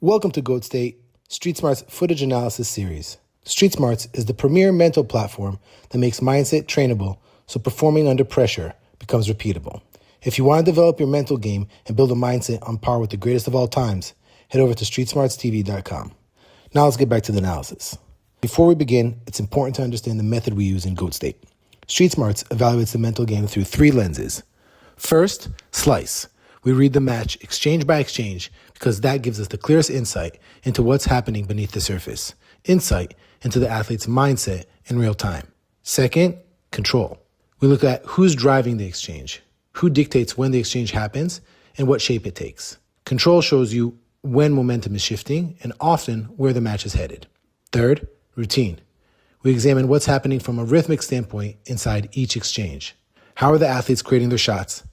Welcome to Goat State, Street Smart's footage analysis series. Street Smarts is the premier mental platform that makes mindset trainable so performing under pressure becomes repeatable. If you want to develop your mental game and build a mindset on par with the greatest of all times, head over to streetsmartstv.com. Now let's get back to the analysis. Before we begin, it's important to understand the method we use in Goat State. Street Smarts evaluates the mental game through three lenses. First, slice. We read the match exchange by exchange because that gives us the clearest insight into what's happening beneath the surface, insight into the athlete's mindset in real time. Second, control. We look at who's driving the exchange, who dictates when the exchange happens, and what shape it takes. Control shows you when momentum is shifting and often where the match is headed. Third, routine. We examine what's happening from a rhythmic standpoint inside each exchange. How are the athletes creating their shots?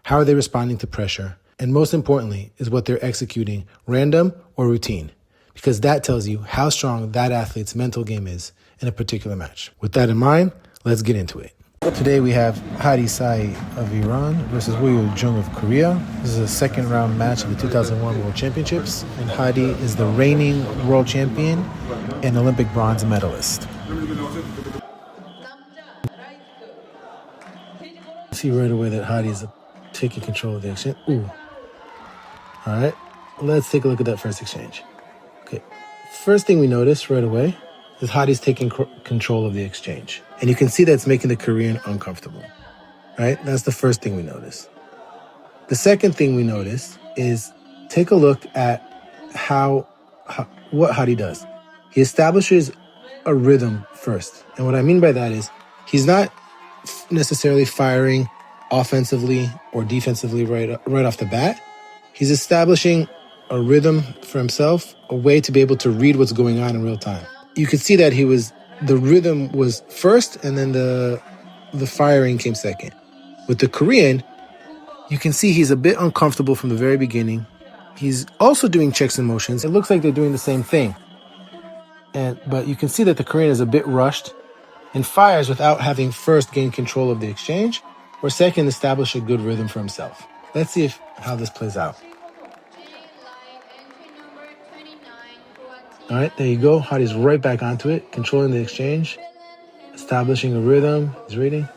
How are they responding to pressure? And most importantly, is what they're executing random or routine? Because that tells you how strong that athlete's mental game is in a particular match. With that in mind, let's get into it. Today we have Hadi Saei of Iran versus Woo Jung of Korea. This is a second round match of the 2001 World Championships. And Hadi is the reigning world champion and Olympic bronze medalist. See right away that Hadi is taking control of the exchange. Ooh. All right. Let's take a look at that first exchange. Okay. First thing we notice right away is Hadi's taking control of the exchange. And you can see that's making the Korean uncomfortable. Right? That's the first thing we notice. The second thing we notice is take a look at what Hadi does. He establishes a rhythm first. And what I mean by that is he's not necessarily firing offensively or defensively right off the bat. He's establishing a rhythm for himself, a way to be able to read what's going on in real time. You could see that the rhythm was first and then the firing came second. With the Korean, you can see he's a bit uncomfortable from the very beginning. He's also doing checks and motions. It looks like they're doing the same thing. But you can see that the Korean is a bit rushed and fires without having first gained control of the exchange, or second, establish a good rhythm for himself. Let's see how this plays out. All right, there you go. Hadi's right back onto it, controlling the exchange, establishing a rhythm. He's reading.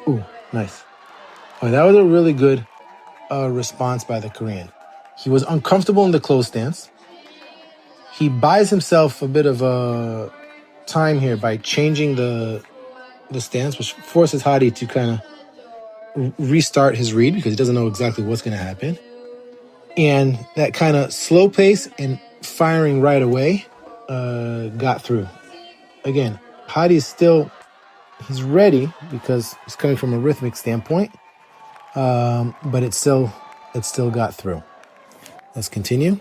Ooh, nice. Oh, that was a really good response by the Korean. He was uncomfortable in the closed stance. He buys himself a bit of a time here by changing the stance, which forces Hadi to kind of restart his read because he doesn't know exactly what's going to happen. And that kind of slow pace and firing right away got through. Again, Hadi's he's ready because he's coming from a rhythmic standpoint, but it still got through. Let's continue.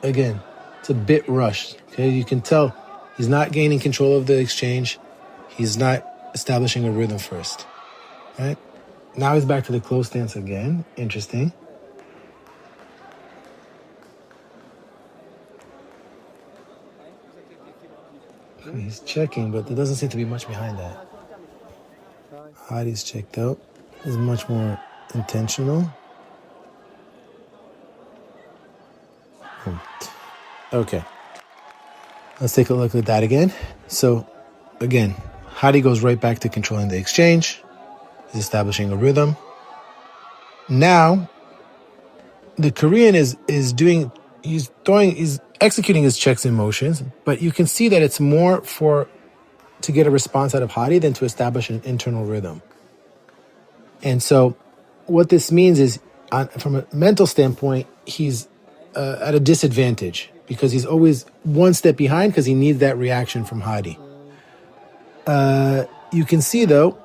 Again, it's a bit rushed. Okay, you can tell he's not gaining control of the exchange. He's not establishing a rhythm first. Right? Now he's back to the close stance again. Interesting. He's checking, but there doesn't seem to be much behind that. Hadi's checked out. He's much more intentional. Okay. Let's take a look at that again. So, again, Hadi goes right back to controlling the exchange. He's establishing a rhythm. Now, the Korean is executing his checks and motions, but you can see that it's more to get a response out of Hadi than to establish an internal rhythm. And so, what this means is, from a mental standpoint, he's at a disadvantage because he's always one step behind because he needs that reaction from Hadi. You can see, though,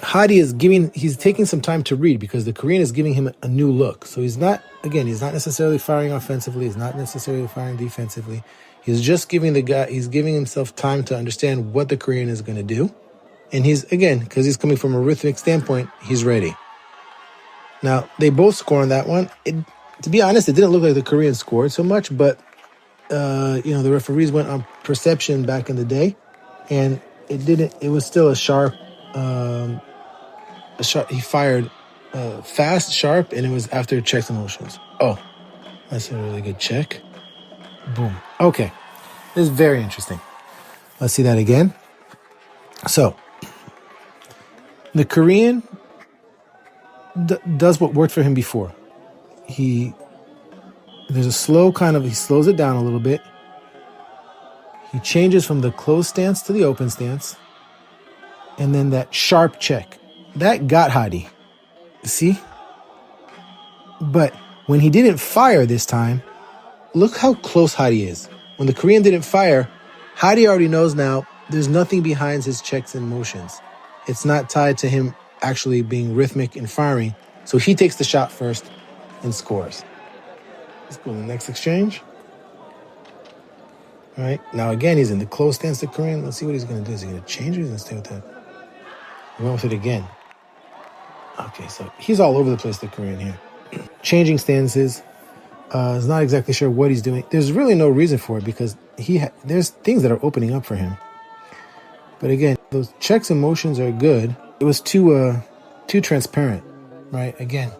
Hadi he's taking some time to read because the Korean is giving him a new look. So he's not necessarily firing offensively. He's not necessarily firing defensively. He's just giving himself time to understand what the Korean is going to do. And because he's coming from a rhythmic standpoint, he's ready. Now, they both score on that one. To be honest, it didn't look like the Korean scored so much, but, the referees went on perception back in the day, and it was still a sharp, he fired fast, sharp, and it was after checks and motions. Oh, That's a really good check. Boom. Okay. This is very interesting. Let's see that again. So, the Korean does what worked for him before. There's a slow he slows it down a little bit. He changes from the closed stance to the open stance. And then that sharp check. That got Hadi. See? But when he didn't fire this time, look how close Hadi is. When the Korean didn't fire, Hadi already knows now there's nothing behind his checks and motions. It's not tied to him actually being rhythmic and firing. So he takes the shot first and scores. Let's go to the next exchange. All right. Now, again, he's in the close stance to Korean. Let's see what he's going to do. Is he going to change or is he going to stay with that? He went with it again. Okay, so he's all over the place, the Korean here. Changing stances. Is not exactly sure what he's doing. There's really no reason for it because there's things that are opening up for him. But again, those checks and motions are good. It was too transparent, right? Again,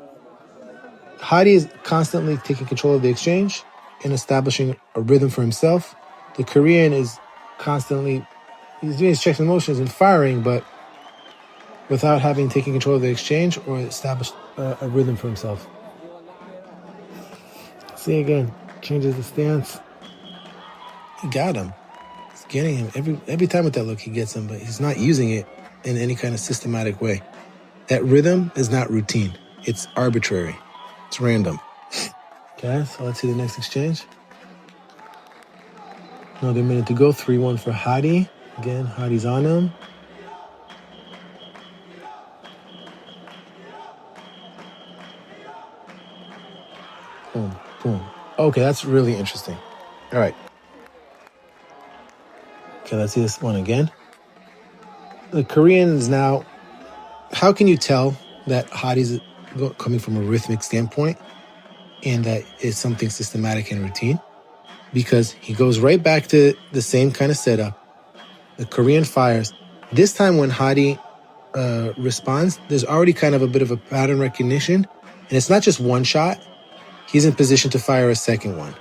Hadi is constantly taking control of the exchange and establishing a rhythm for himself. The Korean is he's doing his checks and motions and firing, but without having taken control of the exchange or established a rhythm for himself. See again, changes the stance. He got him. He's getting him. Every time with that look, he gets him, but he's not using it in any kind of systematic way. That rhythm is not routine. It's arbitrary. It's random. Okay, so let's see the next exchange. Another minute to go. 3-1 for Hadi. Again, Hadi's on him. Boom, boom. Okay, that's really interesting. All right. Okay, let's see this one again. The Koreans now, how can you tell that Hadi's coming from a rhythmic standpoint and that it's something systematic and routine? Because he goes right back to the same kind of setup. The Korean fires. This time when Hadi responds, there's already kind of a bit of a pattern recognition. And it's not just one shot. He's in position to fire a second one,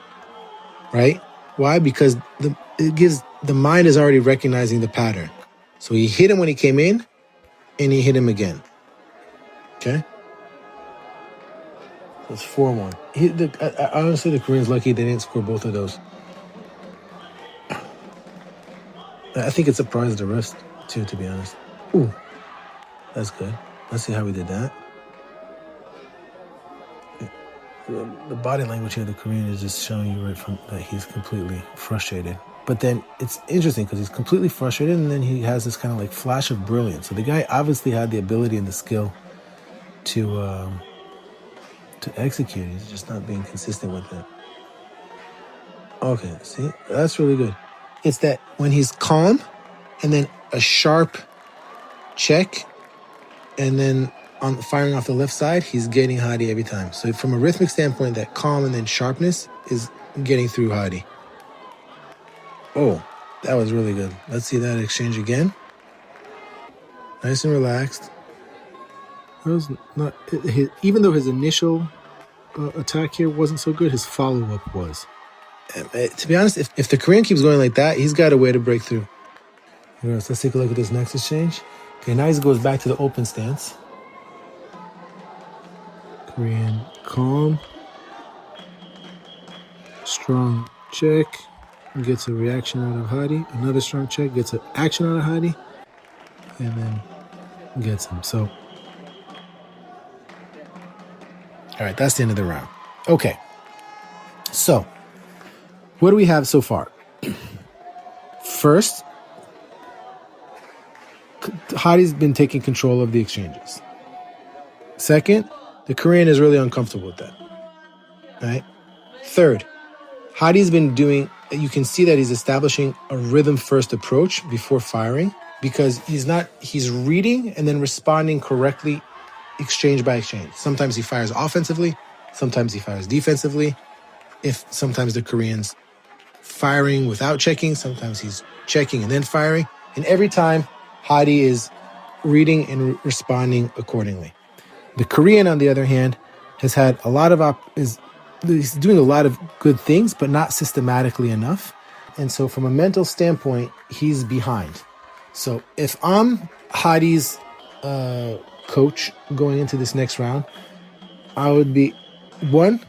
right? Why? Because the mind is already recognizing the pattern. So he hit him when he came in, and he hit him again. Okay? So it's 4-1. Honestly, the Koreans lucky they didn't score both of those. I think it surprised the rest, too, to be honest. Ooh, that's good. Let's see how we did that. The body language here of the Korean is just showing you right from that he's completely frustrated. But then it's interesting because he's completely frustrated and then he has this kind of like flash of brilliance. So the guy obviously had the ability and the skill to execute. He's just not being consistent with it. Okay, see? That's really good. It's that when he's calm and then a sharp check and then on firing off the left side, he's getting Hadi every time. So from a rhythmic standpoint, that calm and then sharpness is getting through Hadi. Oh, that was really good. Let's see that exchange again. Nice and relaxed. That was not even though his initial attack here wasn't so good, his follow-up was. To be honest, if the Korean keeps going like that, he's got a way to break through. Let's take a look at this next exchange. Okay, now he goes back to the open stance. Korean calm. Strong check. Gets a reaction out of Hadi. Another strong check. Gets an action out of Hadi. And then gets him. So, all right, that's the end of the round. Okay. So, what do we have so far? First, Hadi's been taking control of the exchanges. Second, the Korean is really uncomfortable with that. Right? Third, Hadi's been you can see that he's establishing a rhythm-first approach before firing because he's reading and then responding correctly exchange by exchange. Sometimes he fires offensively, sometimes he fires defensively. Sometimes the Korean's firing without checking, sometimes he's checking and then firing. And every time, Hadi is reading and responding accordingly. The Korean, on the other hand, has had a lot of is he's doing a lot of good things, but not systematically enough. And so from a mental standpoint, he's behind. So if I'm Hadi's coach going into this next round, I would be, one,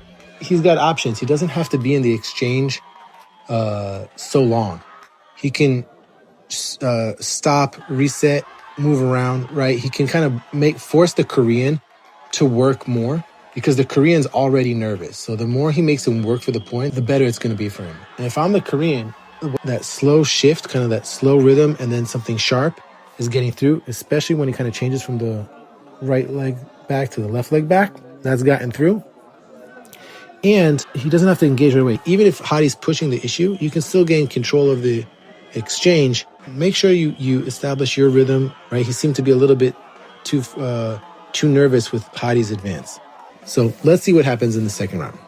he's got options. He doesn't have to be in the exchange so long. He can stop, reset, move around, right? He can kind of force the Korean to work more because the Korean's already nervous. So the more he makes him work for the point, the better it's going to be for him. And if I'm the Korean, that slow shift, kind of that slow rhythm, and then something sharp is getting through, especially when he kind of changes from the right leg back to the left leg back. That's gotten through. And he doesn't have to engage right away. Even if Hadi's pushing the issue, you can still gain control of the exchange. Make sure you establish your rhythm, right? He seemed to be a little bit too nervous with Hadi's advance. So let's see what happens in the second round.